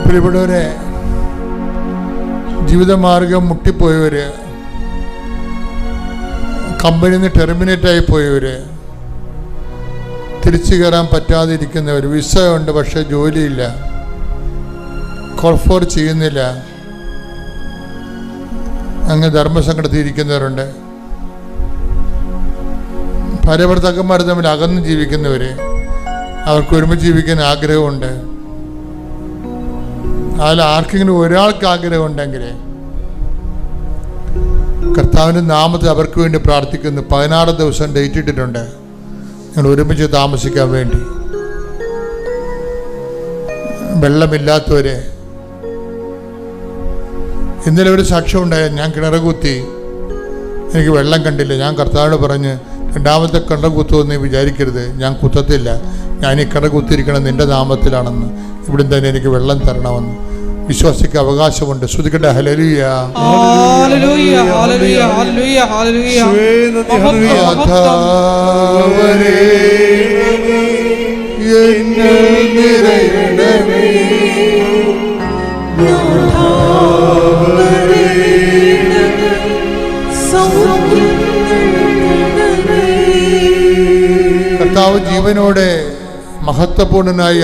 പ്രിയപ്പെട്ടവരെ, ജീവിതമാർഗം മുട്ടിപ്പോയവർ, കമ്പനിയിൽ നിന്ന് ടെർമിനേറ്റ് ആയി പോയവർ, തിരിച്ചു കയറാൻ പറ്റാതിരിക്കുന്നവർ, വിസ ഉണ്ട് പക്ഷെ ജോലിയില്ല, കോൾ ഫോർ ചെയ്യുന്നില്ല, അങ്ങ് ധർമ്മസങ്കടത്തിയിരിക്കുന്നവരുണ്ട്. ഭാര്യ ഭർത്താക്കന്മാർ തമ്മിൽ അകന്ന് ജീവിക്കുന്നവർ, അവർക്ക് ഒരുമിച്ച് ജീവിക്കാൻ ആഗ്രഹമുണ്ട്. അതിൽ ആർക്കെങ്കിലും ഒരാൾക്ക് ആഗ്രഹമുണ്ടെങ്കിൽ കർത്താവിൻ്റെ നാമത്തിൽ അവർക്ക് വേണ്ടി പ്രാർത്ഥിക്കുന്നു. 16 ദിവസം ഡേറ്റ് ഇട്ടിട്ടുണ്ട് നിങ്ങൾ ഒരുമിച്ച് താമസിക്കാൻ വേണ്ടി. വെള്ളമില്ലാത്തവരെ, ഇന്നലെ ഒരു സാക്ഷ്യം ഉണ്ടായ, ഞാൻ കിണർ കുത്തി, എനിക്ക് വെള്ളം കണ്ടില്ല. ഞാൻ കർത്താവിനോട് പറഞ്ഞ്, രണ്ടാമത്തെ കിണർ കുത്തുമെന്ന് വിചാരിക്കരുത്, ഞാൻ കുത്തത്തില്ല, ഞാൻ ഈ കിണർ കുത്തിയിരിക്കണം നിൻ്റെ നാമത്തിലാണെന്ന്, ഇവിടെ തന്നെ എനിക്ക് വെള്ളം തരണമെന്ന്. വിശ്വാസിക്ക് അവകാശമുണ്ട്. ശ്രുതിക്കട്ടെ ഹല്ലേലൂയ. കർത്താവ് ജീവനോടെ മഹത്വപൂർണനായി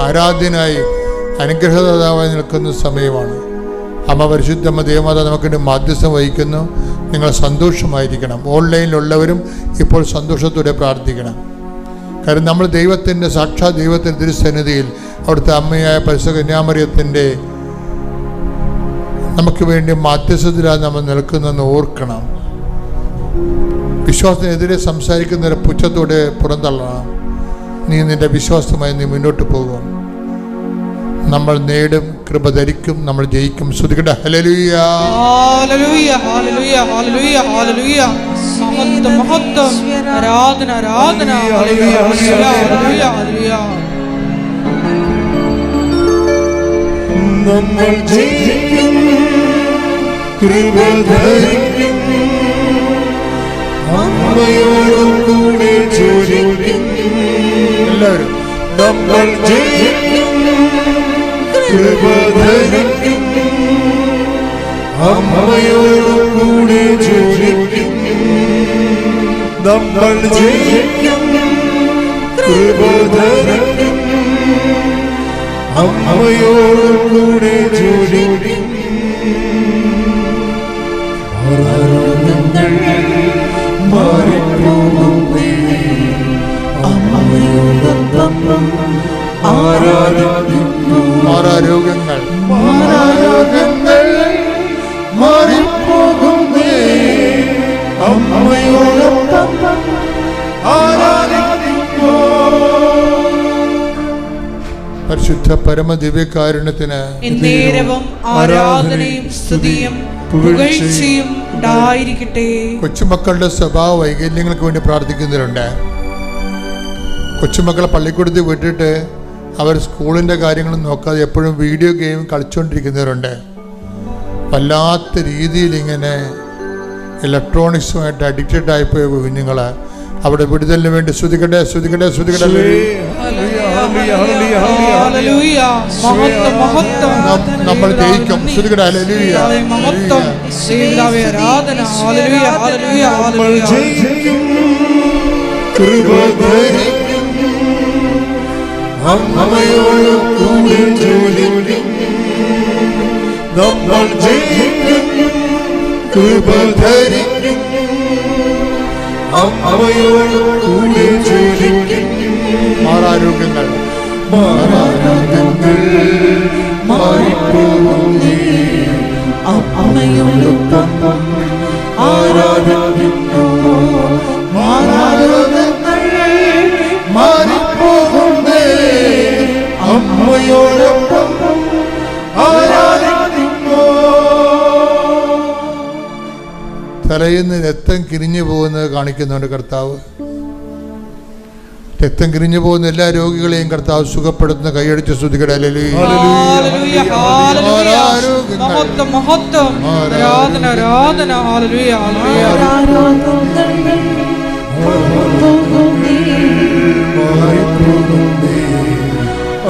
ആരാധ്യനായി അനുഗ്രഹദാതാവായി നിൽക്കുന്ന സമയമാണ്. അമ്മ പരിശുദ്ധമ്മ ദേവമാത നമുക്കിൻ്റെ മാധ്യസ്ഥം വഹിക്കുന്നു. നിങ്ങൾ സന്തോഷമായിരിക്കണം. ഓൺലൈനിലുള്ളവരും ഇപ്പോൾ സന്തോഷത്തോടെ പ്രാർത്ഥിക്കണം. കാരണം നമ്മൾ ദൈവത്തിൻ്റെ സാക്ഷാത് ദൈവത്തിൻ്റെ തിരുസന്നിധിയിൽ അവിടുത്തെ അമ്മയായ പരിശുദ്ധ കന്യാമറിയത്തിൻ്റെ നമുക്ക് വേണ്ടി മാധ്യസ്ഥത്തിലാണ് നമ്മൾ നിൽക്കുന്നതെന്ന് ഓർക്കണം. വിശ്വാസത്തിനെതിരെ സംസാരിക്കുന്നവരെ പുച്ഛത്തോടെ പുറന്തള്ളണം. നീ നിന്റെ വിശ്വാസമായി നീ മുന്നോട്ട് പോകും. നമ്മൾ നേടും, കൃപ ധരിക്കും, നമ്മൾ ജയിക്കും. ശ്രുതികട ഹല്ലേലൂയ. ഹല്ലേലൂയ ഹല്ലേലൂയ ഹല്ലേലൂയ ഹല്ലേലൂയ. മഹത്വം മഹത്വം, ആരാധന ആരാധന. ഹല്ലേലൂയ ഹല്ലേലൂയ ഹല്ലേലൂയ. നമ്മൾ ജയിക്കും, കൃപ ധരിക്കും, അമ്മയോടും കൂടെ ജോലിക്കും. എല്ലാവരും നമ്മൾ ജയിക്കും, കൃപ ധരിക്കും, അമ്മയോടും കൂടെ ജോലിക്കും. നമ്മൾ ജയിക്കും, കൃപ ധരിക്കും, അമ്മയോടും കൂടെ ജോലിക്കും. മാറിപ്പോകുന്നേ അമ്മയോടൊപ്പം ആരാധിക്കുന്നു. മാറാരോഗങ്ങൾ മാറിപ്പോകുന്നേ അമ്മയോടൊപ്പം ആരാധിക്കുന്നു. പരിശുദ്ധ പരമദിവ്യകാരുണ്യത്തിന് എന്നേരവും ആരാധനയും സ്തുതിയും പുകഴ്ചയും ഉണ്ടായിരിക്കട്ടെ. കൊച്ചുമക്കളുടെ സ്വഭാവ വൈകല്യങ്ങൾക്ക് വേണ്ടി പ്രാർത്ഥിക്കുന്നവരുണ്ട്. കൊച്ചുമക്കളെ പള്ളിക്കൂടത്തിൽ വിട്ടിട്ട് അവർ സ്കൂളിൻ്റെ കാര്യങ്ങളും നോക്കാതെ എപ്പോഴും വീഡിയോ ഗെയിം കളിച്ചുകൊണ്ടിരിക്കുന്നവരുണ്ട്. വല്ലാത്ത രീതിയിൽ ഇങ്ങനെ ഇലക്ട്രോണിക്സുമായിട്ട് അഡിക്റ്റഡ് ആയിപ്പോയ കുഞ്ഞുങ്ങൾ അവിടെ വിടുതലിന് വേണ്ടി ശ്രുതികട്ടെ ശ്രുതികട്ടെ ശ്രുതികട്ടെ. നമ്മൾ ജയിക്കും. ശ്രുതികട്ടെ ഹല്ലേലൂയ. നമ്മൾ ജയിക്കും, കൃപ ധരിക്കും, അമ്മയോടും കൂടെ ജോലിക്കും. നമ്മൾ ജയിക്കും, കൃപ ധരിക്കും, അമ്മയോടും കൂടെ ജോലിക്കും. മാറാരോഗ്യങ്ങൾ മാറിപ്പോകുന്നേ അമ്മയോടൊപ്പം ആരാധിക്കുന്നു. മാറിപ്പോകുന്നേ അമ്മയോടൊപ്പം ആരാധിക്കുന്നു. തലയിൽ നിന്ന് രക്തം കിരിഞ്ഞു പോകുന്നത് കാണിക്കുന്നുണ്ട് കർത്താവ്. രക്തം കിരിഞ്ഞു പോകുന്ന എല്ലാ രോഗികളെയും കർത്താവ് സുഖപ്പെടുത്തുന്ന കൈയടിച്ച് ശ്രുതികട.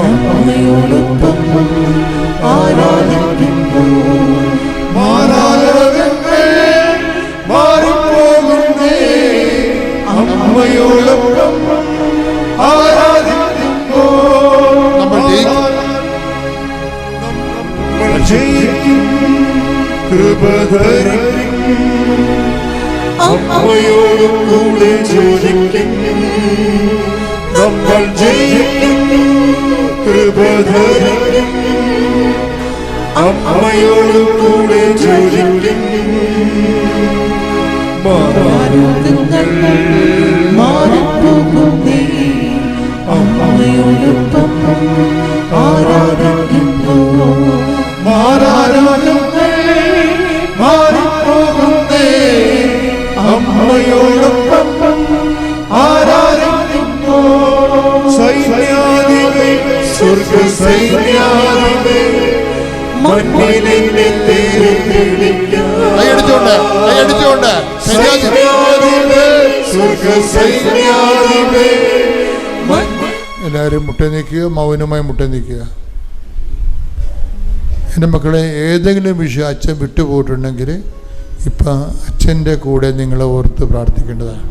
അമ്മയോടൊപ്പം ആരാധിക്കുന്നു. മാറാരോഗങ്ങൾ മാറിപ്പോകുന്നേ, അമ്മയോടൊപ്പം ആരാധിക്കുന്നു. നമ്മൾ ജയിക്കും, കൃപ ധരിക്കും, അമ്മയോടും കൂടെ ജയിക്കും. നമ്മൾ ജയിക്കും, കൃപ ധരിക്കും, അമ്മയോടും കൂടെ ജയിക്കും. മാറാരോഗങ്ങൾ മാറിപ്പോകുന്നേ, അമ്മയോടൊപ്പം ആരാധിക്കുന്നു. മാറാരോഗങ്ങൾ മാറിപ്പോകുന്നേ, അമ്മയോടൊപ്പം ആരാധിക്കുന്നു. സൈന്യാധിപേ, സ്വർഗ സൈന്യാധിപേ, മണ്ണിലെന്നെ കൈയടിച്ചുകൊണ്ട് സൈന്യാധിപേ, സ്വർഗ സൈന്യാധിപേ. എല്ലാവരും മുട്ട നീക്കുക, മൗനമായി മുട്ട നീക്കുക. എൻ്റെ മക്കളെ, ഏതെങ്കിലും വിഷയം അച്ഛൻ വിട്ടുപോയിട്ടുണ്ടെങ്കിൽ ഇപ്പം അച്ഛൻ്റെ കൂടെ നിങ്ങളെ ഓർത്ത് പ്രാർത്ഥിക്കേണ്ടതാണ്.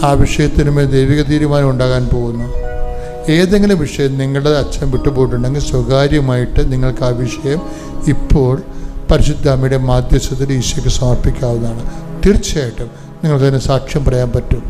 ആ വിഷയത്തിനുമേൽ ദൈവിക തീരുമാനം ഉണ്ടാകാൻ പോകുന്നു. ഏതെങ്കിലും വിഷയം നിങ്ങളുടെ അച്ഛൻ വിട്ടുപോയിട്ടുണ്ടെങ്കിൽ സ്വകാര്യമായിട്ട് നിങ്ങൾക്ക് ആ വിഷയം ഇപ്പോൾ പരിശുദ്ധ അമ്മയുടെ മാധ്യസ്ഥത്തിൽ ഈശോയ്ക്ക് സമർപ്പിക്കാവുന്നതാണ്. തീർച്ചയായിട്ടും നിങ്ങൾക്കതിന് സാക്ഷ്യം പറയാൻ പറ്റും.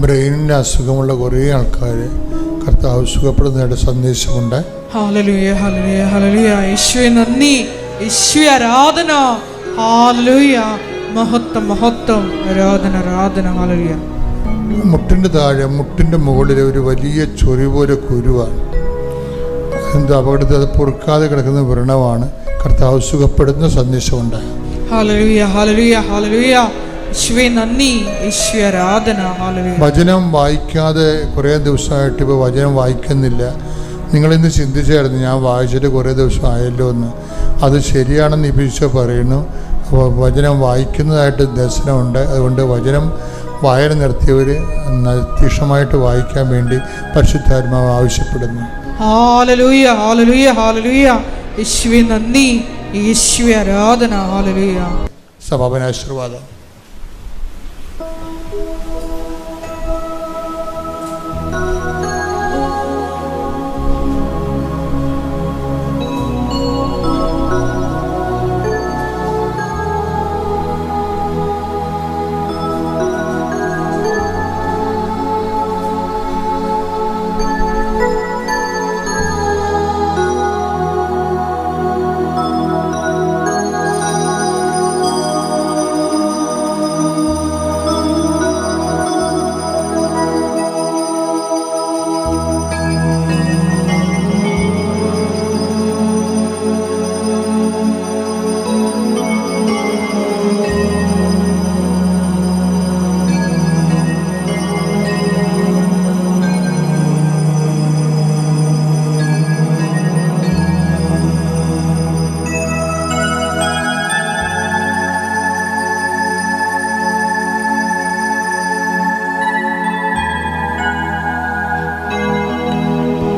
ബ്രെയിനിൻ്റെ അസുഖമുള്ള കുറേ ആൾക്കാർ കർത്താവ് സുഖപ്പെടുന്നതായിട്ട് സന്ദേശമുണ്ട്. ഹല്ലേലൂയ, ഹല്ലേലൂയ, ഹല്ലേലൂയ. യേശുവേ നന്ദി, യേശുവേ ആരാധന. ഹല്ലേലൂയ, മഹത്വം, മഹത്വം, ആരാധന, ആരാധന. ഹല്ലേലൂയ. മുട്ടിൻ്റെ താഴെ, മുട്ടിൻ്റെ മുകളിൽ ഒരു വലിയ ചൊറി പോലെ കുരുവാണ്. എന്തോ അപകടത്തിൽ അത് പൊറുക്കാതെ കിടക്കുന്ന വ്രണമാണ്. കർത്താവ് സുഖപ്പെടുന്ന സന്ദേശമുണ്ട്. ഹല്ലേലൂയ, ഹല്ലേലൂയ, ഹല്ലേലൂയ. യേശുവേ നന്ദി, യേശുവേ ആരാധന. ഹല്ലേലൂയ. വചനം വായിക്കാതെ കുറേ ദിവസമായിട്ട് ഇപ്പോൾ വചനം വായിക്കുന്നില്ല. നിങ്ങളിന്ന് ചിന്തിച്ചായിരുന്നു, ഞാൻ വായിച്ചിട്ട് കുറേ ദിവസം ആയല്ലോ എന്ന്. അത് ശരിയാണെന്ന് ഈശോ പറയുന്നു. അപ്പോൾ വചനം വായിക്കുന്നതായിട്ട് ദർശനമുണ്ട്. അതുകൊണ്ട് വചനം വായന നിർത്തിയവർ തീക്ഷണമായിട്ട് വായിക്കാൻ വേണ്ടി പരിശുദ്ധാത്മാവ് ആവശ്യപ്പെടുന്നു. ഹല്ലേലൂയ, ഹല്ലേലൂയ, ഹല്ലേലൂയ. യേശുവേ നന്ദി, യേശുവേ ആരാധന. ഹല്ലേലൂയ. സമാപനാശീർവാദം.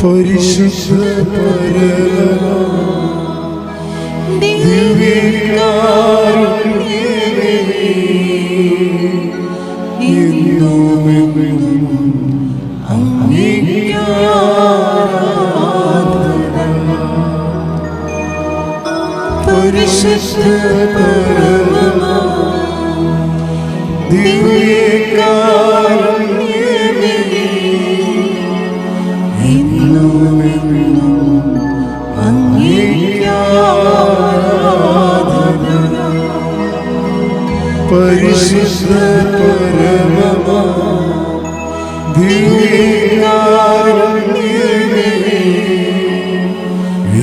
പരിശുദ്ധ പരമ ദിവ്യകാരുണ്യമേ, എന്നുമെന്നും അങ്ങേക്ക് ആരാധന. പരിശുദ്ധ പരമ ദിവ്യകാരുണ്യമേ, പരിശുദ്ധ പരമ ദിവ്യകാരുണ്യമേ,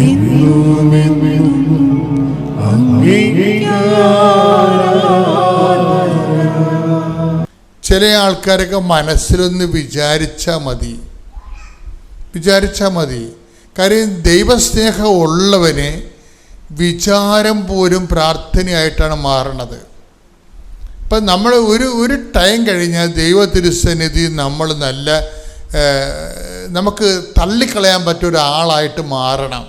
എന്നുമെന്നും അങ്ങേക്ക് ആരാധന. ചില ആൾക്കാരൊക്കെ മനസ്സിലൊന്ന് വിചാരിച്ചാൽ മതി. കാര്യം ദൈവസ്നേഹം ഉള്ളവന് വിചാരം പോലും പ്രാർത്ഥനയായിട്ടാണ് മാറണത്. ഇപ്പം നമ്മൾ ഒരു ടൈം കഴിഞ്ഞാൽ ദൈവ തിരുസന്നിധി നമ്മൾ നമുക്ക് തള്ളിക്കളയാൻ പറ്റിയ ഒരാളായിട്ട് മാറണം.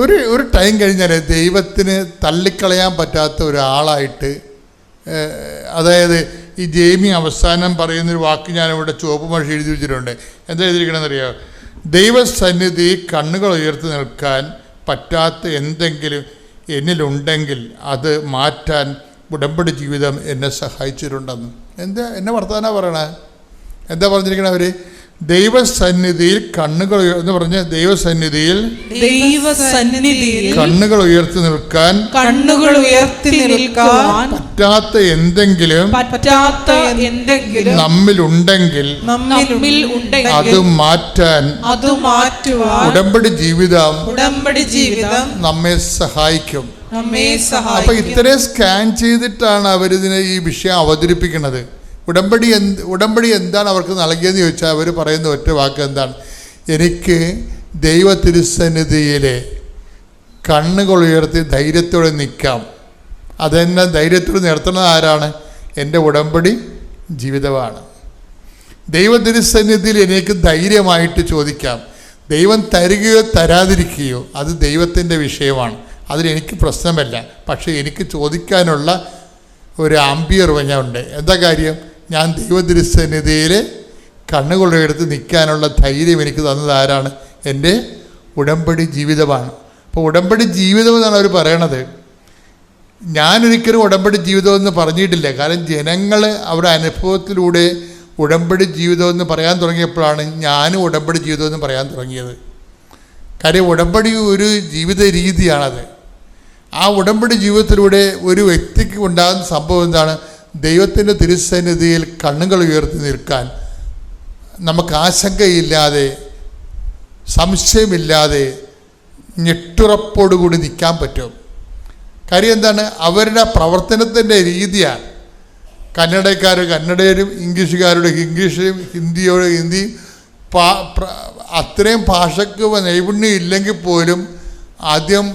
ഒരു ടൈം കഴിഞ്ഞാൽ ദൈവത്തിന് തള്ളിക്കളയാൻ പറ്റാത്ത ഒരാളായിട്ട്, അതായത് ഈ ജെയ്മി അവസാനം പറയുന്നൊരു വാക്ക് ഞാനിവിടെ ചുവപ്പ് മഷി എഴുതി വെച്ചിട്ടുണ്ട്. എന്താ എഴുതിയിരിക്കണമെന്നറിയാമോ? ദൈവസന്നിധി കണ്ണുകൾ ഉയർത്തി നിൽക്കാൻ പറ്റാത്ത എന്തെങ്കിലും എന്നിലുണ്ടെങ്കിൽ അത് മാറ്റാൻ ഉടമ്പടി ജീവിതം എന്നെ സഹായിച്ചിട്ടുണ്ടെന്ന്. എന്നെ വർത്തമാനം പറയണേ? എന്താ പറഞ്ഞിരിക്കണേ അവർ? ദൈവസന്നിധിയിൽ കണ്ണുകൾ എന്ന് പറഞ്ഞ് ദൈവസന്നിധിയിൽ കണ്ണുകൾ ഉയർത്തി നിൽക്കാൻ പറ്റാത്ത എന്തെങ്കിലും നമ്മിലുണ്ടെങ്കിൽ അത് മാറ്റാൻ ഉടമ്പടി ജീവിതം നമ്മെ സഹായിക്കും. അപ്പൊ ഇത്രയും സ്കാൻ ചെയ്തിട്ടാണ് അവരിതിനെ ഈ വിഷയം അവതരിപ്പിക്കുന്നത്. ഉടമ്പടി എന്താണ് അവർക്ക് നൽകിയതെന്ന് ചോദിച്ചാൽ അവർ പറയുന്ന ഒറ്റ വാക്ക് എന്താണ്? എനിക്ക് ദൈവ തിരുസന്നിധിയിലെ കണ്ണുകൾ ഉയർത്തി ധൈര്യത്തോടെ നിൽക്കാം. അതെന്നെ ധൈര്യത്തോടെ നിർത്തുന്നത് ആരാണ്? എൻ്റെ ഉടമ്പടി ജീവിതമാണ്. ദൈവ തിരുസന്നിധിയിൽ എനിക്ക് ധൈര്യമായിട്ട് ചോദിക്കാം. ദൈവം തരികയോ തരാതിരിക്കുകയോ അത് ദൈവത്തിൻ്റെ വിഷയമാണ്. അതിലെനിക്ക് പ്രശ്നമല്ല. പക്ഷേ എനിക്ക് ചോദിക്കാനുള്ള ഒരു ആംബിയർ ഉണ്ട്. എന്താ കാര്യം? ഞാൻ ദൈവതിരുസന്നിധിയിൽ കണ്ണുകൊള്ളയെടുത്ത് നിൽക്കാനുള്ള ധൈര്യം എനിക്ക് തന്നത് ആരാണ്? എൻ്റെ ഉടമ്പടി ജീവിതമാണ്. അപ്പോൾ ഉടമ്പടി ജീവിതം എന്നാണ് അവർ പറയണത്. ഞാനൊരിക്കലും ഉടമ്പടി ജീവിതമെന്ന് പറഞ്ഞിട്ടില്ല. കാരണം ജനങ്ങൾ അവരുടെ അനുഭവത്തിലൂടെ ഉടമ്പടി ജീവിതമെന്ന് പറയാൻ തുടങ്ങിയപ്പോഴാണ് ഞാനും ഉടമ്പടി ജീവിതമെന്ന് പറയാൻ തുടങ്ങിയത്. കാര്യം ഉടമ്പടി ഒരു ജീവിത രീതിയാണത്. ആ ഉടമ്പടി ജീവിതത്തിലൂടെ ഒരു വ്യക്തിക്ക് ഉണ്ടാകുന്ന സംഭവം എന്താണ്? ദൈവത്തിൻ്റെ തിരുസന്നിധിയിൽ കണ്ണുകൾ ഉയർത്തി നിൽക്കാൻ നമുക്ക് ആശങ്കയില്ലാതെ, സംശയമില്ലാതെ, ഞെട്ടുറപ്പോടുകൂടി നിൽക്കാൻ പറ്റും. കാര്യം എന്താണ്? അവരുടെ പ്രവർത്തനത്തിൻ്റെ രീതിയാണ്. കന്നഡയും ഇംഗ്ലീഷുകാരുടെ ഇംഗ്ലീഷും ഹിന്ദി അത്രയും ഭാഷയ്ക്ക് നൈപുണ്യം ഇല്ലെങ്കിൽ പോലും ആദ്യം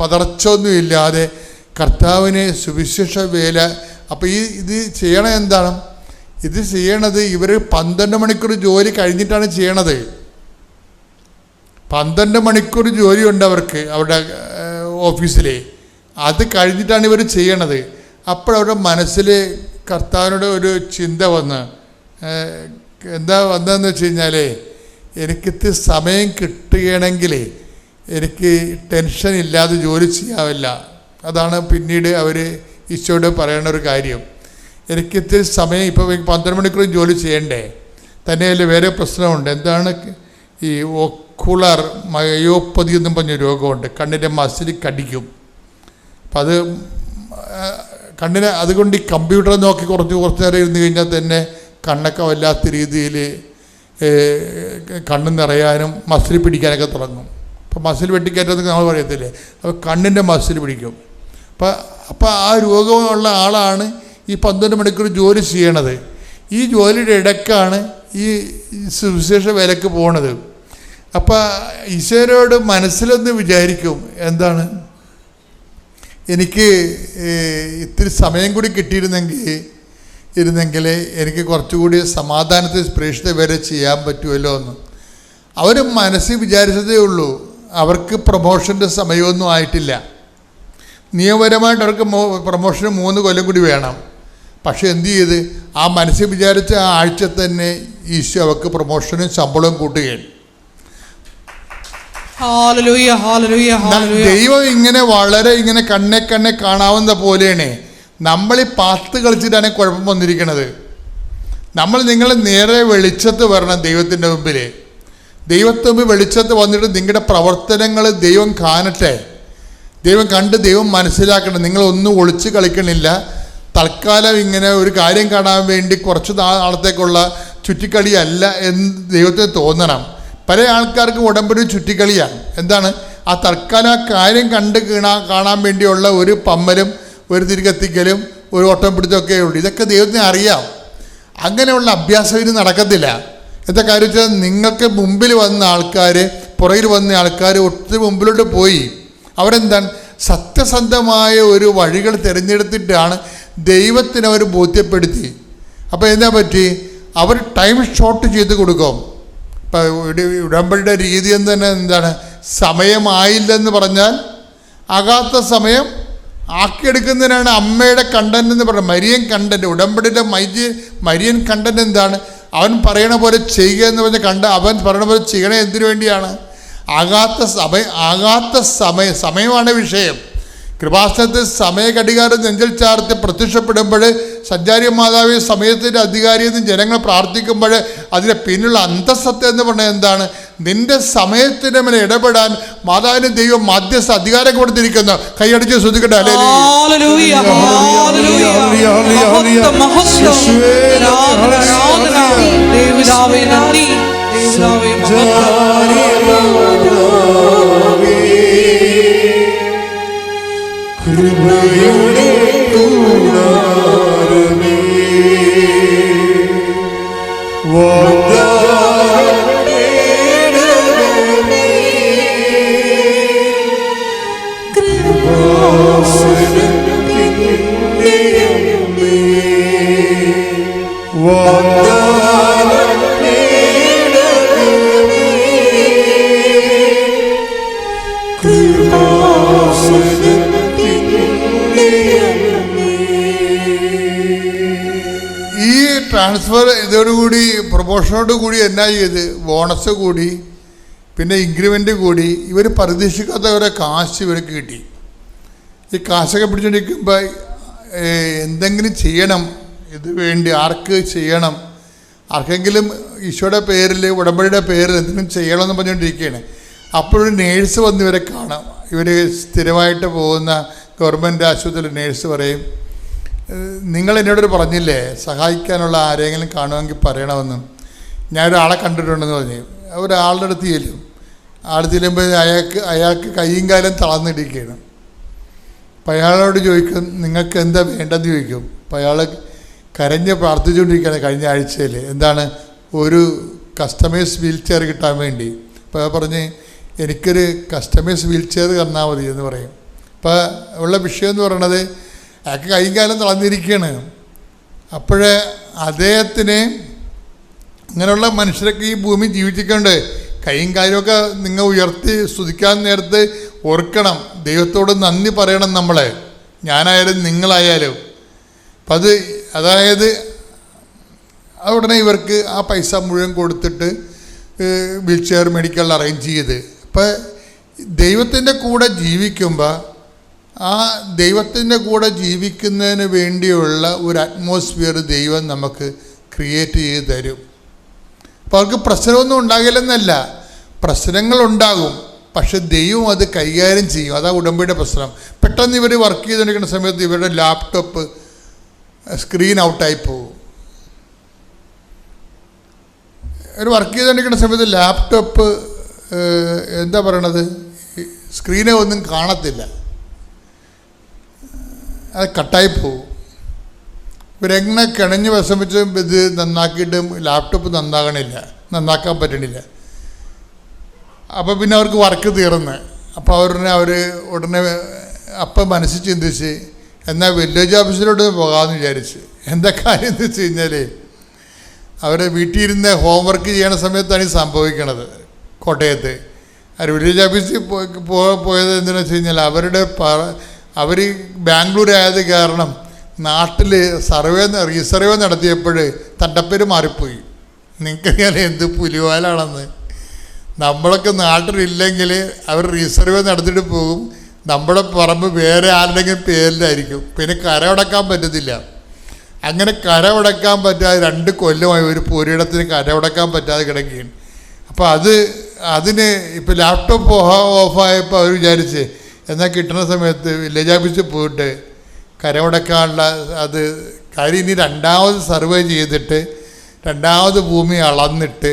പതർച്ചൊന്നുമില്ലാതെ കർത്താവിനെ സുവിശേഷ വേല. അപ്പോൾ ഇത് ചെയ്യണത് എന്താണ്? ഇത് ചെയ്യണത് ഇവർ 12 മണിക്കൂർ ജോലി കഴിഞ്ഞിട്ടാണ് ചെയ്യണത്. 12 മണിക്കൂർ ജോലിയുണ്ട് അവർക്ക് അവരുടെ ഓഫീസിൽ. അത് കഴിഞ്ഞിട്ടാണ് ഇവർ ചെയ്യണത്. അപ്പോഴവരുടെ മനസ്സിൽ കർത്താവിനോട് ഒരു ചിന്ത എന്താ വന്നതെന്ന് വെച്ച് കഴിഞ്ഞാൽ, എനിക്കിത് സമയം കിട്ടുകയാണെങ്കിൽ എനിക്ക് ടെൻഷൻ ഇല്ലാതെ ജോലി ചെയ്യാവില്ല. അതാണ് പിന്നീട് അവർ ഈശോയോട് പറയണ ഒരു കാര്യം. എനിക്കിത്തിരി സമയം, ഇപ്പോൾ 12 മണിക്കൂർ ജോലി ചെയ്യണ്ടേ? തന്നെയല്ല വേറെ പ്രശ്നമുണ്ട്. എന്താണ്? ഈ ഒക്കുലർ മയോപ്പതി എന്നും പറഞ്ഞ രോഗമുണ്ട്. കണ്ണിൻ്റെ മസിൽ കടിക്കും. അപ്പം അത് കണ്ണിന്, അതുകൊണ്ട് ഈ കമ്പ്യൂട്ടർ നോക്കി കുറച്ച് നേരം ഇരുന്ന് കഴിഞ്ഞാൽ തന്നെ കണ്ണൊക്കെ വല്ലാത്ത രീതിയിൽ കണ്ണ് നിറയാനും മസിൽ പിടിക്കാനൊക്കെ തുടങ്ങും. അപ്പോൾ മസിൽ വെട്ടിക്കയറ്റെന്നൊക്കെ നമ്മൾ പറയത്തില്ലേ? അപ്പോൾ കണ്ണിൻ്റെ മസിൽ പിടിക്കും. അപ്പോൾ ആ രോഗമുള്ള ആളാണ് ഈ 12 മണിക്കൂർ ജോലി ചെയ്യണത്. ഈ ജോലിയുടെ ഇടയ്ക്കാണ് ഈ സുവിശേഷ വേലയ്ക്ക് പോണത്. അപ്പോൾ ഈശോയോട് മനസ്സിലൊന്ന് വിചാരിക്കും, എന്താണ്, എനിക്ക് ഇത്തിരി സമയം കൂടി കിട്ടിയിരുന്നെങ്കിൽ എനിക്ക് കുറച്ചുകൂടി സമാധാനത്തിൽ പ്രേക്ഷിത വരെ ചെയ്യാൻ പറ്റുമല്ലോ എന്ന് അവർ മനസ്സിൽ വിചാരിച്ചതേ ഉള്ളൂ. അവർക്ക് പ്രൊമോഷൻ്റെ സമയമൊന്നും ആയിട്ടില്ല. നിയമപരമായിട്ട് അവർക്ക് പ്രൊമോഷന് 3 കൊല്ലം കൂടി വേണം. പക്ഷെ എന്ത് ചെയ്ത്, ആ മനസ്സിൽ വിചാരിച്ച ആ ആഴ്ച തന്നെ ഈശോ അവർക്ക് പ്രൊമോഷനും ശമ്പളവും കൂട്ടുകയാണ്. ദൈവം ഇങ്ങനെ വളരെ ഇങ്ങനെ കണ്ണെ കാണാവുന്ന പോലെയാണ്. നമ്മൾ ഈ പാത്ത് കളിച്ചിട്ടാണ് കുഴപ്പം വന്നിരിക്കുന്നത്. നിങ്ങൾ നേരെ വെളിച്ചത്ത് വരണം ദൈവത്തിൻ്റെ മുമ്പിൽ. ദൈവത്തിന് മുമ്പിൽ വെളിച്ചത്ത് വന്നിട്ട് നിങ്ങളുടെ പ്രവർത്തനങ്ങൾ ദൈവം കാണട്ടെ. ദൈവം കണ്ട് ദൈവം മനസ്സിലാക്കണം. നിങ്ങളൊന്നും ഒളിച്ച് കളിക്കണില്ല. തൽക്കാലം ഇങ്ങനെ ഒരു കാര്യം കാണാൻ വേണ്ടി കുറച്ച് നാളത്തേക്കുള്ള ചുറ്റിക്കളിയല്ല എന്ന് ദൈവത്തിന് തോന്നണം. പല ആൾക്കാർക്ക് ഉടമ്പടി ചുറ്റിക്കളിയാണ്. എന്താണ്? ആ തൽക്കാലം ആ കാര്യം കാണാൻ വേണ്ടിയുള്ള ഒരു പമ്മലും ഒരു തിരികെത്തിക്കലും ഒരു ഓട്ടം പിടിച്ചൊക്കെ ഉള്ളൂ. ഇതൊക്കെ ദൈവത്തിന് അറിയാം. അങ്ങനെയുള്ള അഭ്യാസം ഇനി നടക്കത്തില്ല. എന്താ കാര്യം വെച്ചാൽ നിങ്ങൾക്ക് മുമ്പിൽ വന്ന ആൾക്കാർ, പുറകിൽ വന്ന ആൾക്കാർ ഒത്തിരി മുമ്പിലോട്ട് പോയി. അവരെന്താണ് സത്യസന്ധമായ ഒരു വഴികൾ തിരഞ്ഞെടുത്തിട്ടാണ് ദൈവത്തിന് അവർ ബോധ്യപ്പെടുത്തി. അപ്പോൾ എന്താ പറ്റി, അവർ ടൈം ഷോർട്ട് ചെയ്ത് കൊടുക്കും. ഇപ്പം ഉടമ്പടിയുടെ രീതി എന്ന് തന്നെ എന്താണ്, സമയമായില്ലെന്ന് പറഞ്ഞാൽ ആകാത്ത സമയം ആക്കിയെടുക്കുന്നതിനാണ് അമ്മയുടെ കണ്ടന്റ് എന്ന് പറയുന്നത്. മരിയൻ കണ്ടന്റ്, ഉടമ്പടിയുടെ മരിയൻ കണ്ടന്റ് എന്താണ്, അവൻ പറയണ പോലെ ചെയ്യുക എന്ന് പറഞ്ഞ അവൻ പറയണ പോലെ ചെയ്യണേ എന്തിനു വേണ്ടിയാണ്? ആകാത്ത സമയമാണ് വിഷയം. കൃപാസനത്തിൽ സമയഘടികാരം നെഞ്ചൽ ചാർത്ത് പ്രത്യക്ഷപ്പെടുമ്പോൾ സഞ്ചാരി മാതാവ് സമയത്തിൻ്റെ അധികാരിയെന്ന് ജനങ്ങൾ പ്രാർത്ഥിക്കുമ്പോൾ അതിൻ്റെ പിന്നിലുള്ള അന്തസത്ത എന്ന് പറഞ്ഞാൽ എന്താണ്, നിന്റെ സമയത്തിൻ്റെ മേലെ ഇടപെടാൻ മാതാവിന് ദൈവം മധ്യസ്ഥ അധികാരം കൊടുത്തിരിക്കുന്നു. കൈയടിച്ച് ശ്രദ്ധിക്കട്ടെ. കൃപയുടെ കൂടാരമേ, വാഗ്ദാനമേ, കൃപാസനത്തിൻ്റെ അമ്മേ, വാഗ്ദാനമേ, കൃപാസന ഈ ട്രാൻസ്ഫർ ഇതോടുകൂടി പ്രൊമോഷനോട് കൂടി എന്നാ ചെയ്ത്, ബോണസ് കൂടി, പിന്നെ ഇൻക്രിമെൻ്റ് കൂടി. ഇവർ പ്രതീക്ഷിക്കാത്ത ഓരോ കാശ് ഇവർക്ക് കിട്ടി. ഈ കാശൊക്കെ പിടിച്ചുകൊണ്ടിരിക്കുമ്പോൾ എന്തെങ്കിലും ചെയ്യണം, ഇത് വേണ്ടി ആർക്ക് ചെയ്യണം, ആർക്കെങ്കിലും ഈശോയുടെ പേരിൽ ഉടമ്പടിയുടെ പേരിൽ എന്തെങ്കിലും ചെയ്യണമെന്ന് പറഞ്ഞുകൊണ്ടിരിക്കുകയാണ്. അപ്പോഴൊരു നേഴ്സ് വന്ന് ഇവരെ കാണാം. ഇവർ സ്ഥിരമായിട്ട് പോകുന്ന ഗവൺമെൻറ് ആശുപത്രിയിൽ നേഴ്സ് പറയും, നിങ്ങൾ എന്നോടൊരു പറഞ്ഞില്ലേ സഹായിക്കാനുള്ള ആരെങ്കിലും കാണുമെങ്കിൽ പറയണമെന്ന്. ഞാനൊരാളെ കണ്ടിട്ടുണ്ടെന്ന് പറഞ്ഞു. ഒരാളുടെ അടുത്ത് ചെല്ലും. ആൾ ചെല്ലുമ്പോൾ അയാൾക്ക് കൈയും കാലം തളർന്നിരിക്കുകയാണ്. അപ്പം അയാളോട് ചോദിക്കും, നിങ്ങൾക്ക് എന്താ വേണ്ടെന്ന് ചോദിക്കും. അപ്പം അയാൾ കരഞ്ഞ് പ്രാർത്ഥിച്ചുകൊണ്ടിരിക്കുകയാണ് കഴിഞ്ഞ ആഴ്ചയിൽ. എന്താണ്, ഒരു കസ്റ്റമൈസ് വീൽ ചെയർ കിട്ടാൻ വേണ്ടി. അപ്പോൾ പറഞ്ഞ് എനിക്കൊരു കസ്റ്റമൈസ് വീൽ ചെയർ തന്നാൽ മതി എന്ന് പറയും. അപ്പോൾ ഉള്ള വിഷയം എന്ന് പറയണത് അയാൾക്ക് കൈയും കാലം തളർന്നിരിക്കുകയാണ്. അപ്പോഴേ അദ്ദേഹത്തിന് ഇങ്ങനെയുള്ള മനുഷ്യരൊക്കെ ഈ ഭൂമി ജീവിച്ചിട്ടുണ്ട്. കൈയും കാര്യമൊക്കെ നിങ്ങൾ ഉയർത്തി സ്തുതിക്കാൻ നേരത്ത് ഓർക്കണം, ദൈവത്തോട് നന്ദി പറയണം നമ്മൾ, ഞാനായാലും നിങ്ങളായാലും. അപ്പം അതായത് ഉടനെ ഇവർക്ക് ആ പൈസ മുഴുവൻ കൊടുത്തിട്ട് വീൽ ചെയർ മെഡിക്കൽ അറേഞ്ച് ചെയ്ത്. അപ്പം ദൈവത്തിൻ്റെ കൂടെ ജീവിക്കുമ്പോൾ ആ ദൈവത്തിൻ്റെ കൂടെ ജീവിക്കുന്നതിന് വേണ്ടിയുള്ള ഒരു അറ്റ്മോസ്ഫിയർ ദൈവം നമുക്ക് ക്രിയേറ്റ് ചെയ്ത് തരും. അപ്പോൾ അവർക്ക് പ്രശ്നമൊന്നും ഉണ്ടാകില്ലെന്നല്ല, പ്രശ്നങ്ങളുണ്ടാകും, പക്ഷെ ദൈവം അത് കൈകാര്യം ചെയ്യും. അതാ ഉടമ്പടിയുടെ പ്രശ്നം. പെട്ടെന്ന് ഇവർ വർക്ക് ചെയ്തുകൊണ്ടിരിക്കുന്ന സമയത്ത് ഇവരുടെ ലാപ്ടോപ്പ് സ്ക്രീൻ ഔട്ടായി പോകും. ഒരു വർക്ക് ചെയ്തുകൊണ്ടിരിക്കുന്ന സമയത്ത് ലാപ്ടോപ്പ് എന്താ പറയണത്, സ്ക്രീനെ ഒന്നും കാണത്തില്ല, അത് കട്ടായി പോകും. ഇവരെങ്ങനെ കിണഞ്ഞ് വിഷമിച്ച് ഇത് നന്നാക്കിയിട്ടും ലാപ്ടോപ്പ് നന്നാക്കാൻ പറ്റണില്ല. അപ്പോൾ പിന്നെ അവർക്ക് വർക്ക് തീർന്ന്. അപ്പോൾ അവർ ഉടനെ അപ്പം മനസ്സിൽ ചിന്തിച്ച് എന്നാൽ വില്ലേജ് ഓഫീസിലോട്ട് പോകാമെന്ന് വിചാരിച്ച്. എന്താ കാര്യം എന്ന് വെച്ച് കഴിഞ്ഞാൽ അവർ വീട്ടിൽ ഇരുന്ന് ഹോംവർക്ക് ചെയ്യണ സമയത്താണ് ഈ സംഭവിക്കണത്. കോട്ടയത്ത് അവർ വില്ലേജ് ഓഫീസിൽ പോയത് എന്തിനാണെന്ന് വെച്ച് കഴിഞ്ഞാൽ അവർ ബാംഗ്ലൂർ ആയത് കാരണം നാട്ടിൽ റീസർവേ നടത്തിയപ്പോൾ തണ്ടപ്പേര് മാറിപ്പോയി. നിങ്ങൾക്കറിയാൻ എന്ത് പുലിവാലാണെന്ന്. നമ്മളൊക്കെ നാട്ടിലില്ലെങ്കിൽ അവർ റീസർവേ നടത്തിയിട്ട് പോകും, നമ്മുടെ പറമ്പ് വേറെ ആരുടെങ്കിലും പേരിലായിരിക്കും. പിന്നെ കരമടക്കാൻ പറ്റത്തില്ല. അങ്ങനെ കരമടക്കാൻ പറ്റാതെ 2 കൊല്ലമായി ഒരു പുരയിടത്തിന് കരമടക്കാൻ പറ്റാതെ കിടക്കുകയാണ്. അപ്പോൾ അതിന് ഇപ്പോൾ ലാപ്ടോപ്പ് ഓഫായപ്പോൾ അവർ വിചാരിച്ച് എന്നാൽ കിട്ടുന്ന സമയത്ത് വില്ലേജ് ഓഫീസിൽ പോയിട്ട് കരമടക്കാനുള്ള അത് കാര്യം ഇനി 2ാമത് സർവേ ചെയ്തിട്ട് 2ാമത് ഭൂമി അളന്നിട്ട്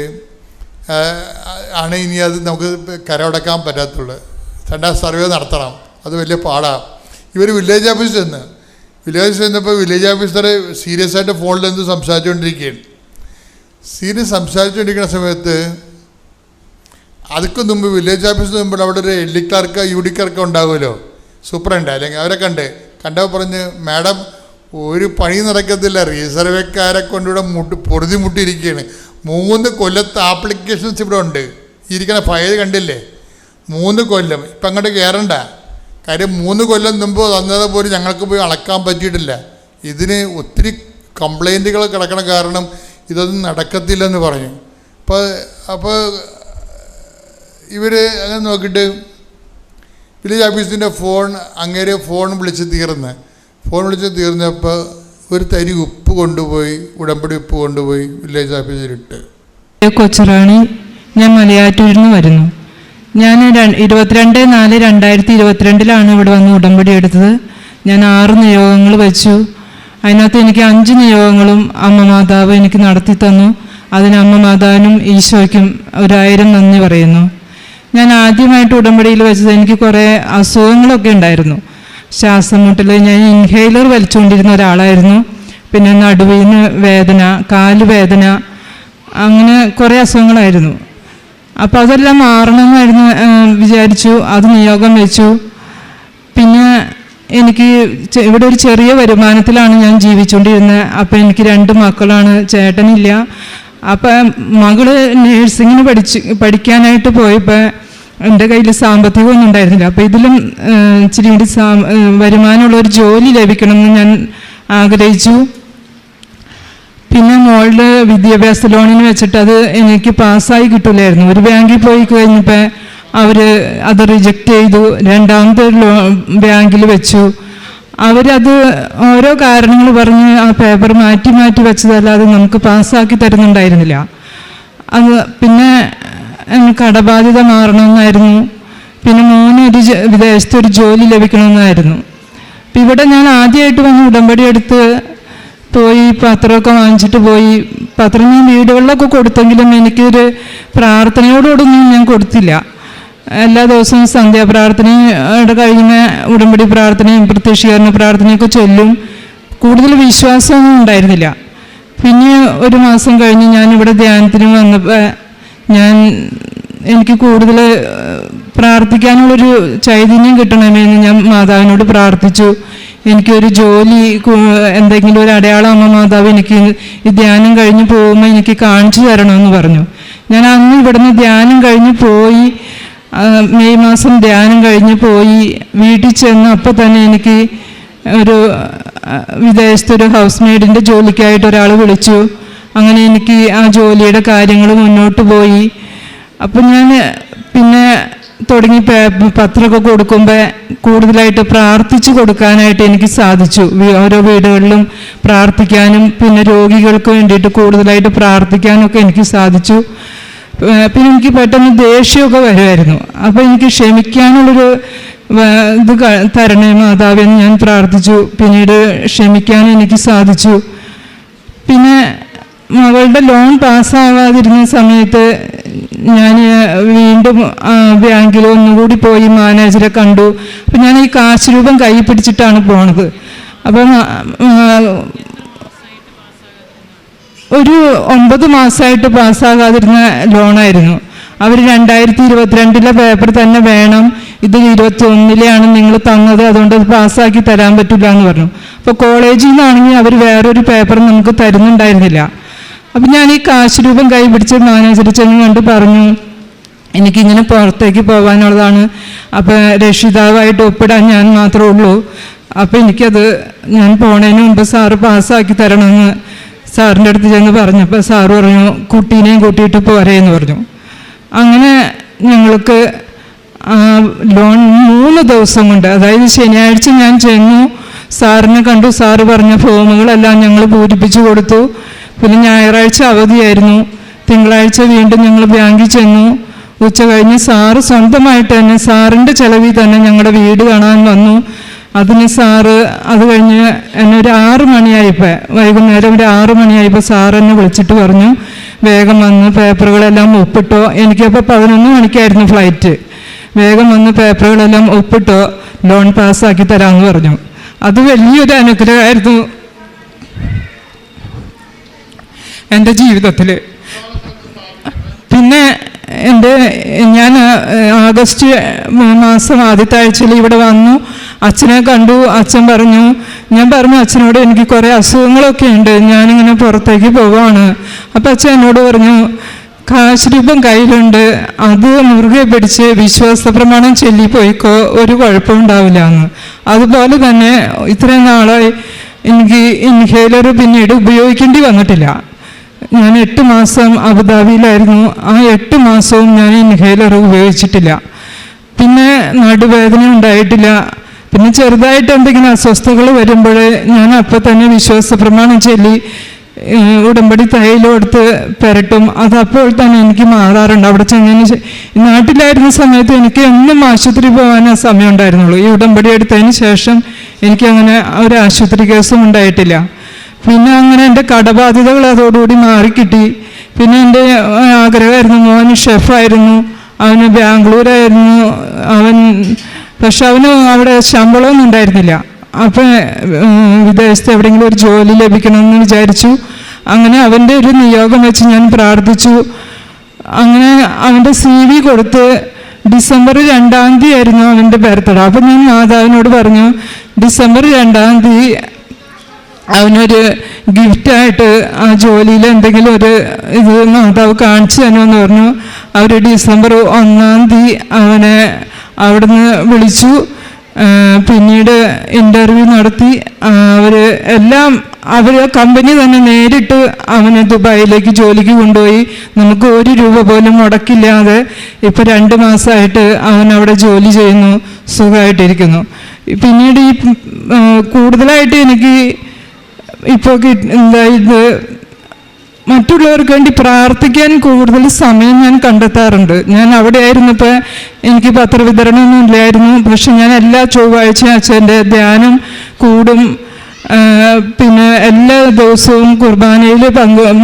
ആണ് ഇനി അത് നമുക്ക് കരമടക്കാൻ പറ്റാത്തുള്ളൂ. 2ാം സർവേ നടത്തണം, അത് വലിയ പാടാണ്. ഇവർ വില്ലേജ് ഓഫീസിൽ ചെന്ന് വില്ലേജ് ചെന്നപ്പോൾ വില്ലേജ് ഓഫീസർ സീരിയസ് ആയിട്ട് ഫോണിൽ എന്ത് സംസാരിച്ചുകൊണ്ടിരിക്കുകയാണ്. സംസാരിച്ചുകൊണ്ടിരിക്കുന്ന സമയത്ത് അതിക്ക് മുമ്പ് വില്ലേജ് ഓഫീസിന് മുമ്പ് അവിടെ ഒരു LD ക്ലർക്ക് UD ക്ലർക്ക് ഉണ്ടാകുമല്ലോ, സൂപ്രണ്ട്, അല്ലെങ്കിൽ അവരെ കണ്ടപ്പോൾ പറഞ്ഞ്, മാഡം ഒരു പണി നടക്കത്തില്ല, റീസർവേക്കാരെ കൊണ്ടിവിടെ പൊറുതി മുട്ടിയിരിക്കുകയാണ്. 3 കൊല്ലത്തെ ആപ്ലിക്കേഷൻസ് ഇവിടെ ഉണ്ട്, ഇരിക്കണ ഫയൽ കണ്ടില്ലേ, 3 കൊല്ലം. ഇപ്പം അങ്ങോട്ട് കയറണ്ട, കാര്യം 3 കൊല്ലം മുമ്പ് തന്നത് പോലും ഞങ്ങൾക്ക് പോയി അളക്കാൻ പറ്റിയിട്ടില്ല. ഇതിന് ഒത്തിരി കംപ്ലൈൻറ്റുകൾ കിടക്കണ കാരണം ഇതൊന്നും നടക്കത്തില്ലെന്ന് പറഞ്ഞു. അപ്പോൾ ഇവർ അങ്ങനെ നോക്കിയിട്ട് വില്ലേജ് ഓഫീസിൻ്റെ ഫോൺ വിളിച്ച് തീർന്നപ്പോൾ ഒരു തരി ഉപ്പ് കൊണ്ടുപോയി, ഉടമ്പടി ഉപ്പ് കൊണ്ടുപോയി വില്ലേജ് ഓഫീസിലിട്ട്. കൊച്ചുറാണി, ഞാൻ മലയാറ്റൂരിൽ നിന്ന് വരുന്നു. ഞാൻ 22/4/2022 ഇവിടെ വന്ന് ഉടമ്പടി എടുത്തത്. ഞാൻ 6 നിയോഗങ്ങൾ വെച്ചു. അതിനകത്ത് എനിക്ക് 5 നിയോഗങ്ങളും അമ്മ മാതാവ് എനിക്ക് നടത്തി തന്നു. അതിന് അമ്മ മാതാവിനും ഈശോയ്ക്കും 1000 നന്ദി പറയുന്നു. ഞാൻ ആദ്യമായിട്ട് ഉടമ്പടിയിൽ വെച്ചത് എനിക്ക് കുറേ അസുഖങ്ങളൊക്കെ ഉണ്ടായിരുന്നു. ശ്വാസം മുട്ടൽ, ഞാൻ ഇൻഹേലർ വലിച്ചുകൊണ്ടിരുന്ന ഒരാളായിരുന്നു. പിന്നെ നടുവിന് വേദന, കാല് വേദന, അങ്ങനെ കുറേ അസുഖങ്ങളായിരുന്നു. അപ്പോൾ അതെല്ലാം മാറണമെന്നായിരുന്നു വിചാരിച്ചു. അത് നിയോഗം വെച്ചു. പിന്നെ എനിക്ക് ഇവിടെ ഒരു ചെറിയ വരുമാനത്തിലാണ് ഞാൻ ജീവിച്ചുകൊണ്ടിരുന്നത്. അപ്പോൾ എനിക്ക് 2 മക്കളാണ്, ചേട്ടനില്ല. അപ്പം മകള് നേഴ്സിങ്ങിന് പഠിക്കാനായിട്ട് പോയപ്പോൾ എൻ്റെ കയ്യിൽ സാമ്പത്തികമൊന്നും ഉണ്ടായിരുന്നില്ല. അപ്പോൾ ഇതിലും ഇച്ചിരി കൂടി വരുമാനമുള്ളൊരു ജോലി ലഭിക്കണമെന്ന് ഞാൻ ആഗ്രഹിച്ചു. പിന്നെ മോളുടെ വിദ്യാഭ്യാസ ലോണിന് വെച്ചിട്ട് അത് എനിക്ക് പാസ്സായി കിട്ടില്ലായിരുന്നു. ഒരു ബാങ്കിൽ പോയി കഴിഞ്ഞപ്പോൾ അവർ അത് റിജക്റ്റ് ചെയ്തു. 2ാമത്തെ ബാങ്കിൽ വെച്ചു. അവരത് ഓരോ കാരണങ്ങൾ പറഞ്ഞ് ആ പേപ്പർ മാറ്റി വെച്ചതല്ലാതെ നമുക്ക് പാസ്സാക്കി തരുന്നുണ്ടായിരുന്നില്ല. അത് പിന്നെ കടബാധ്യത മാറണമെന്നായിരുന്നു. പിന്നെ മോനൊരു വിദേശത്തൊരു ജോലി ലഭിക്കണമെന്നായിരുന്നു. അപ്പം ഇവിടെ ഞാൻ ആദ്യമായിട്ട് വന്ന് ഉടമ്പടി എടുത്ത് പോയി പത്രമൊക്കെ വാങ്ങിച്ചിട്ട് പോയി. പത്രം ഞാൻ വീടുകളിലൊക്കെ കൊടുത്തെങ്കിലും എനിക്കൊരു പ്രാർത്ഥനയോടൊന്നും ഞാൻ കൊടുത്തില്ല. എല്ലാ ദിവസവും സന്ധ്യാപ്രാർത്ഥനയുടെ കഴിഞ്ഞ ഉടമ്പടി പ്രാർത്ഥനയും പ്രത്യക്ഷീകരണ പ്രാർത്ഥനയൊക്കെ ചൊല്ലും. കൂടുതൽ വിശ്വാസമൊന്നും ഉണ്ടായിരുന്നില്ല. പിന്നെ ഒരു മാസം കഴിഞ്ഞ് ഞാൻ ഇവിടെ ധ്യാനത്തിന് വന്നപ്പോൾ എനിക്ക് കൂടുതൽ പ്രാർത്ഥിക്കാനുള്ളൊരു ചൈതന്യം കിട്ടണമെന്ന് ഞാൻ മാതാവിനോട് പ്രാർത്ഥിച്ചു. എനിക്കൊരു ജോലി, എന്തെങ്കിലും ഒരു അടയാളം അമ്മ മാതാവ് എനിക്ക് ഈ ധ്യാനം കഴിഞ്ഞ് പോകുമ്പോൾ എനിക്ക് കാണിച്ചു തരണമെന്ന് പറഞ്ഞു. ഞാൻ അന്ന് ഇവിടുന്ന് ധ്യാനം കഴിഞ്ഞ് പോയി, മെയ് മാസം ധ്യാനം കഴിഞ്ഞ് പോയി വീട്ടിൽ ചെന്ന് അപ്പോൾ തന്നെ എനിക്ക് ഒരു വിദേശത്തൊരു ഹൗസ് മെയ്ഡിൻ്റെ ജോലിക്കായിട്ട് ഒരാൾ വിളിച്ചു. അങ്ങനെ എനിക്ക് ആ ജോലിയുടെ കാര്യങ്ങൾ മുന്നോട്ട് പോയി. അപ്പം ഞാൻ പിന്നെ തുടങ്ങി പത്രമൊക്കെ കൊടുക്കുമ്പോൾ കൂടുതലായിട്ട് പ്രാർത്ഥിച്ചു കൊടുക്കാനായിട്ട് എനിക്ക് സാധിച്ചു. ഓരോ വീടുകളിലും പ്രാർത്ഥിക്കാനും പിന്നെ രോഗികൾക്ക് വേണ്ടിയിട്ട് കൂടുതലായിട്ട് പ്രാർത്ഥിക്കാനൊക്കെ എനിക്ക് സാധിച്ചു. പിന്നെ എനിക്ക് പെട്ടെന്ന് ദേഷ്യമൊക്കെ വരുമായിരുന്നു. അപ്പോൾ എനിക്ക് ക്ഷമിക്കാനുള്ളൊരു ഇത് തരണേ മാതാവെന്ന് ഞാൻ പ്രാർത്ഥിച്ചു. പിന്നീട് ക്ഷമിക്കാൻ എനിക്ക് സാധിച്ചു. പിന്നെ മകളുടെ ലോൺ പാസ്സാവാതിരുന്ന സമയത്ത് ഞാൻ വീണ്ടും ബാങ്കിൽ ഒന്നുകൂടി പോയി മാനേജറെ കണ്ടു. അപ്പം ഞാൻ ഈ കാശ് രൂപം കൈ പിടിച്ചിട്ടാണ് പോണത്. അപ്പം ഒരു 9 മാസമായിട്ട് പാസ്സാകാതിരുന്ന ലോണായിരുന്നു. അവർ 2022 പേപ്പർ തന്നെ വേണം, ഇത് 21 നിങ്ങൾ തന്നത്, അതുകൊണ്ട് അത് പാസ്സാക്കി തരാൻ പറ്റില്ല എന്ന് പറഞ്ഞു. അപ്പോൾ കോളേജിൽ നിന്നാണെങ്കിൽ അവർ വേറൊരു പേപ്പർ നമുക്ക് തരുന്നുണ്ടായിരുന്നില്ല. അപ്പം ഞാൻ ഈ കാശ് രൂപം കൈ പിടിച്ച് മാനേജർ ചെന്ന് കണ്ട് പറഞ്ഞു, എനിക്കിങ്ങനെ പുറത്തേക്ക് പോകാനുള്ളതാണ്, അപ്പോൾ രക്ഷിതാവായിട്ട് ഒപ്പിടാൻ ഞാൻ മാത്രമേ ഉള്ളൂ. അപ്പോൾ എനിക്കത് ഞാൻ പോണതിന് മുമ്പ് സാറ് പാസ്സാക്കി തരണമെന്ന് സാറിൻ്റെ അടുത്ത് ചെന്ന് പറഞ്ഞപ്പോൾ സാറ് പറഞ്ഞു കുട്ടീനെയും കൂട്ടിയിട്ട് പോരേന്ന് പറഞ്ഞു. അങ്ങനെ ഞങ്ങൾക്ക് ലോൺ 3 ദിവസം കൊണ്ട്, അതായത് ശനിയാഴ്ച ഞാൻ ചെന്നു, സാറിനെ കണ്ടു. സാറ് പറഞ്ഞ ഫോമുകളെല്ലാം ഞങ്ങൾ പൂരിപ്പിച്ചു കൊടുത്തു. പിന്നെ ഞായറാഴ്ച അവധിയായിരുന്നു. തിങ്കളാഴ്ച വീണ്ടും ഞങ്ങൾ ബാങ്കിൽ ചെന്നു. ഉച്ച കഴിഞ്ഞ് സാറ് സ്വന്തമായിട്ട് തന്നെ സാറിൻ്റെ ചിലവിൽ തന്നെ ഞങ്ങളുടെ വീട് കാണാൻ വന്നു. അതിന് സാറ് അത് കഴിഞ്ഞ് എന്നെ ഒരു 6 മണിയായപ്പോൾ, വൈകുന്നേരം ഒരു 6 മണിയായപ്പോൾ സാറ് എന്നെ വിളിച്ചിട്ട് പറഞ്ഞു വേഗം വന്ന് പേപ്പറുകളെല്ലാം ഒപ്പിട്ടോ. എനിക്കപ്പോൾ 11 മണിക്കായിരുന്നു ഫ്ലൈറ്റ്. വേഗം വന്ന് പേപ്പറുകളെല്ലാം ഒപ്പിട്ടോ, ലോൺ പാസ്സാക്കി തരാമെന്ന് പറഞ്ഞു. അത് വലിയൊരു അനുഗ്രഹമായിരുന്നു എൻ്റെ ജീവിതത്തിൽ. പിന്നെ ഞാൻ ആഗസ്റ്റ് മാസം ആദ്യത്തെ ആഴ്ചയിൽ ഇവിടെ വന്നു, അച്ഛനെ കണ്ടു. അച്ഛൻ പറഞ്ഞു, ഞാൻ പറഞ്ഞു അച്ഛനോട് എനിക്ക് കുറേ അസുഖങ്ങളൊക്കെ ഉണ്ട്, ഞാനിങ്ങനെ പുറത്തേക്ക് പോവാണ്. അപ്പം അച്ഛൻ എന്നോട് പറഞ്ഞു, കാശുരൂപം കയ്യിലുണ്ട്, അത് മുറുകെ പിടിച്ച് വിശ്വാസ പ്രമാണം ചൊല്ലിപ്പോയിക്കോ, ഒരു കുഴപ്പമുണ്ടാവില്ല എന്ന്. അതുപോലെ തന്നെ ഇത്രയും നാളായി എനിക്ക് ഇൻഹേലർ പിന്നീട് ഉപയോഗിക്കേണ്ടി വന്നിട്ടില്ല. ഞാൻ 8 മാസം അബുദാബിയിലായിരുന്നു. ആ 8 മാസവും ഞാൻ ഇൻഹേലർ ഉപയോഗിച്ചിട്ടില്ല. പിന്നെ നടുവേദന ഉണ്ടായിട്ടില്ല. പിന്നെ ചെറുതായിട്ട് എന്തെങ്കിലും അസ്വസ്ഥതകൾ വരുമ്പോൾ ഞാൻ അപ്പം തന്നെ വിശ്വാസ പ്രമാണം ചൊല്ലി ഉടമ്പടി തൈലം എടുത്ത് പുരട്ടും. അതപ്പോൾ തന്നെ എനിക്ക് മാറാറുണ്ട്. അവിടെ ചെന്നതിന് നാട്ടിലായിരുന്ന സമയത്ത് എനിക്ക് എന്നും ആശുപത്രി പോകാനേ സമയം ഉണ്ടായിരുന്നുള്ളൂ. ഈ ഉടമ്പടി എടുത്തതിന് ശേഷം എനിക്കങ്ങനെ ഒരു ആശുപത്രി കേസും ഉണ്ടായിട്ടില്ല. പിന്നെ അങ്ങനെ എൻ്റെ കടബാധ്യതകൾ അതോടുകൂടി മാറിക്കിട്ടി. പിന്നെ എൻ്റെ ആഗ്രഹമായിരുന്നു, മോൻ ഷെഫായിരുന്നു, അവന് ബാംഗ്ലൂരായിരുന്നു അവൻ. പക്ഷെ അവന് അവിടെ ശമ്പളമൊന്നും ഉണ്ടായിരുന്നില്ല. അപ്പം വിദേശത്ത് എവിടെയെങ്കിലും ഒരു ജോലി ലഭിക്കണമെന്ന് വിചാരിച്ചു. അങ്ങനെ അവൻ്റെ ഒരു നിയോഗം വെച്ച് ഞാൻ പ്രാർത്ഥിച്ചു. അങ്ങനെ അവൻ്റെ CV കൊടുത്ത് ഡിസംബർ 2-ാം തീയതി ആയിരുന്നു അവൻ്റെ ബർത്ത്ഡേ. അപ്പം ഞാൻ മാതാവിനോട് പറഞ്ഞു, ഡിസംബർ 2-ാം തീയതി അവനൊരു ഗിഫ്റ്റായിട്ട് ആ ജോലിയിൽ എന്തെങ്കിലും ഒരു ഇത് മാതാവ് കാണിച്ചു തരുമെന്ന് പറഞ്ഞു. അവർ ഡിസംബർ 1-ാം തീയതി അവനെ അവിടുന്ന് വിളിച്ചു. പിന്നീട് ഇൻ്റർവ്യൂ നടത്തി. അവർ കമ്പനി തന്നെ നേരിട്ട് അവനെ ദുബായിലേക്ക് ജോലിക്ക് കൊണ്ടുപോയി. നമുക്ക് 1 രൂപ പോലും മുടക്കില്ലാതെ ഇപ്പോൾ 2 മാസമായിട്ട് അവൻ അവിടെ ജോലി ചെയ്യുന്നു, സുഖമായിട്ടിരിക്കുന്നു. പിന്നീട് ഈ കൂടുതലായിട്ട് എനിക്ക് ഇപ്പോൾ ഇത് മറ്റുള്ളവർക്ക് വേണ്ടി പ്രാർത്ഥിക്കാൻ കൂടുതൽ സമയം ഞാൻ കണ്ടെത്താറുണ്ട്. ഞാൻ അവിടെ ആയിരുന്നപ്പോൾ എനിക്ക് പത്രവിതരണമൊന്നും ഇല്ലായിരുന്നു. പക്ഷെ ഞാൻ എല്ലാ ചൊവ്വാഴ്ചയും അച്ഛൻ്റെ ധ്യാനം കൂടും. പിന്നെ എല്ലാ ദിവസവും കുർബാനയിൽ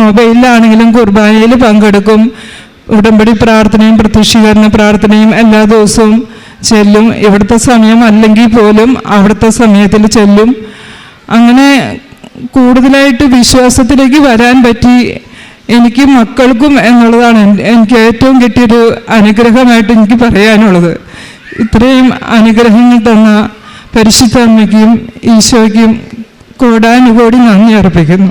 മൊബൈലിലാണെങ്കിലും കുർബാനയിൽ പങ്കെടുക്കും. ഉടമ്പടി പ്രാർത്ഥനയും പ്രത്യക്ഷീകരണ പ്രാർത്ഥനയും എല്ലാ ദിവസവും ചെല്ലും. ഇവിടുത്തെ സമയം അല്ലെങ്കിൽ പോലും അവിടുത്തെ സമയത്തിൽ ചെല്ലും. അങ്ങനെ കൂടുതലായിട്ട് വിശ്വാസത്തിലേക്ക് വരാൻ പറ്റി എനിക്ക് മക്കൾക്കും എന്നുള്ളതാണ് എനിക്ക് ഏറ്റവും കിട്ടിയൊരു അനുഗ്രഹമായിട്ട് എനിക്ക് പറയാനുള്ളത്. ഇത്രയും അനുഗ്രഹങ്ങൾ തന്ന പരിശുദ്ധ അമ്മയ്ക്കും ഈശോയ്ക്കും കോടാനുകോടി നന്ദി അർപ്പിക്കുന്നു.